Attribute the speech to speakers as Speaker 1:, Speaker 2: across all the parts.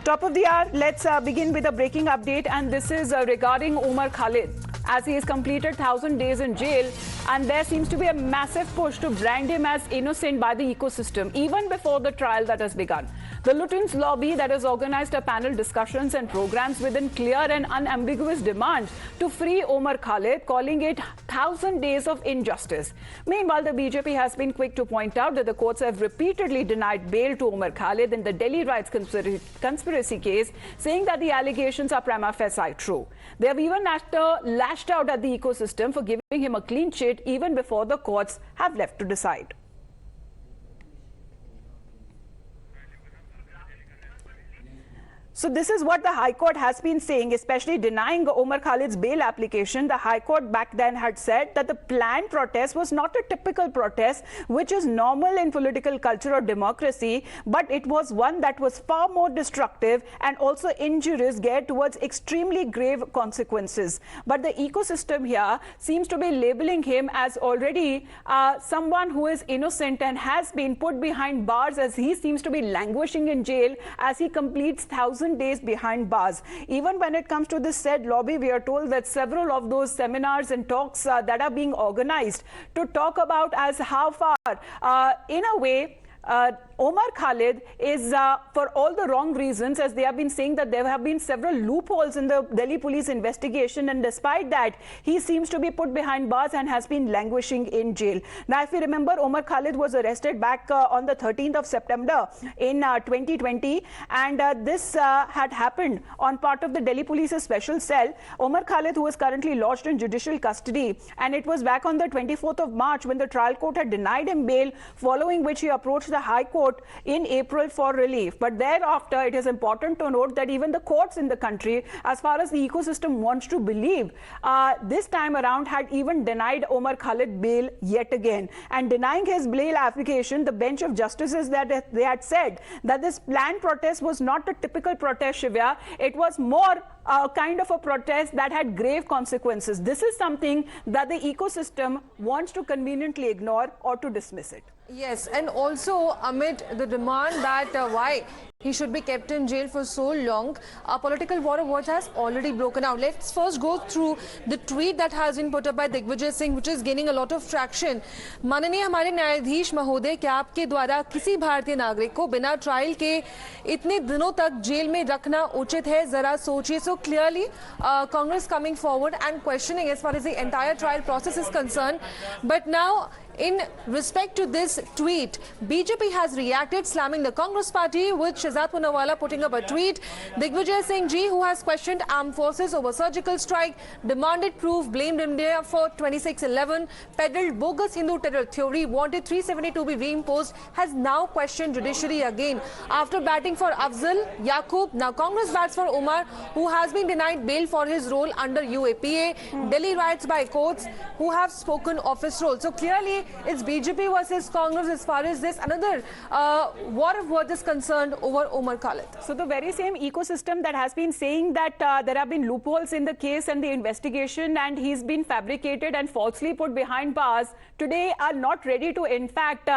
Speaker 1: Top of the hour, let's begin with a breaking update, and this is regarding Umar Khalid, as he has completed 1,000 days in jail, and there seems to be a massive push to brand him as innocent by the ecosystem, even before the trial that has begun. The Lutyens lobby that has organized a panel discussions and programs within clear and unambiguous demand to free Umar Khalid, calling it 1,000 days of injustice. Meanwhile, the BJP has been quick to point out that the courts have repeatedly denied bail to Umar Khalid in the Delhi riots conspiracy case, saying that the allegations are prima facie true. They have even lashed out at the ecosystem for giving him a clean sheet even before the courts have left to decide. So this is what the High Court has been saying, especially denying Umar Khalid's bail application. The High Court back then had said that the planned protest was not a typical protest, which is normal in political culture or democracy, but it was one that was far more destructive and also injurious, geared towards extremely grave consequences. But the ecosystem here seems to be labeling him as already someone who is innocent and has been put behind bars, as he seems to be languishing in jail as he completes 1,000 days behind bars. Even when it comes to this said lobby, we are told that several of those seminars and talks that are being organized to talk about as how far, in a way, Umar Khalid is for all the wrong reasons, as they have been saying that there have been several loopholes in the Delhi police investigation, and despite that he seems to be put behind bars and has been languishing in jail. Now, if you remember, Umar Khalid was arrested back on the 13th of September in 2020, and this had happened on part of the Delhi police's special cell. Umar Khalid, who is currently lodged in judicial custody, and it was back on the 24th of March when the trial court had denied him bail, following which he approached the High Court in April for relief. But thereafter, it is important to note that even the courts in the country, as far as the ecosystem wants to believe, this time around had even denied Umar Khalid bail yet again. And denying his bail application, the bench of justices that they had said that this planned protest was not a typical protest, Shivya. It was more kind of a protest that had grave consequences. This is something that the ecosystem wants to conveniently ignore or to dismiss it.
Speaker 2: Yes, and also amid the demand that why he should be kept in jail for so long, a political war of words has already broken out. Let's first go through the tweet that has been put up by Digvijaya Singh, which is gaining a lot of traction. माननीय हमारे न्यायाधीश महोदय, क्या आपके द्वारा किसी भारतीय नागरिक को बिना ट्रायल के इतने दिनों तक जेल में रखना उचित है? जरा सोचिए. So clearly, Congress coming forward and questioning as far as the entire trial process is concerned. But now, in respect to this tweet, BJP has reacted, slamming the Congress party, with Shehzad Poonawalla putting up a tweet. Digvijaya Singh ji, who has questioned armed forces over surgical strike, demanded proof, blamed India for 26/11, peddled bogus Hindu terror theory, wanted 372 be reimposed, has now questioned judiciary again. After batting for Afzal Yaqub, now Congress bats for Umar, who has been denied bail for his role under UAPA, Delhi riots by courts, who have spoken of his role. So clearly, it's BJP versus Congress as far as this another war of words is concerned over Umar Khalid.
Speaker 1: So the very same ecosystem that has been saying that there have been loopholes in the case and the investigation, and he's been fabricated and falsely put behind bars, today are not ready to in fact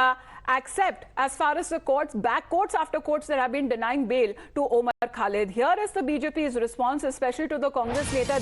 Speaker 1: accept, as far as the courts after courts that have been denying bail to Umar Khalid. Here is the BJP's response, especially to the Congress leader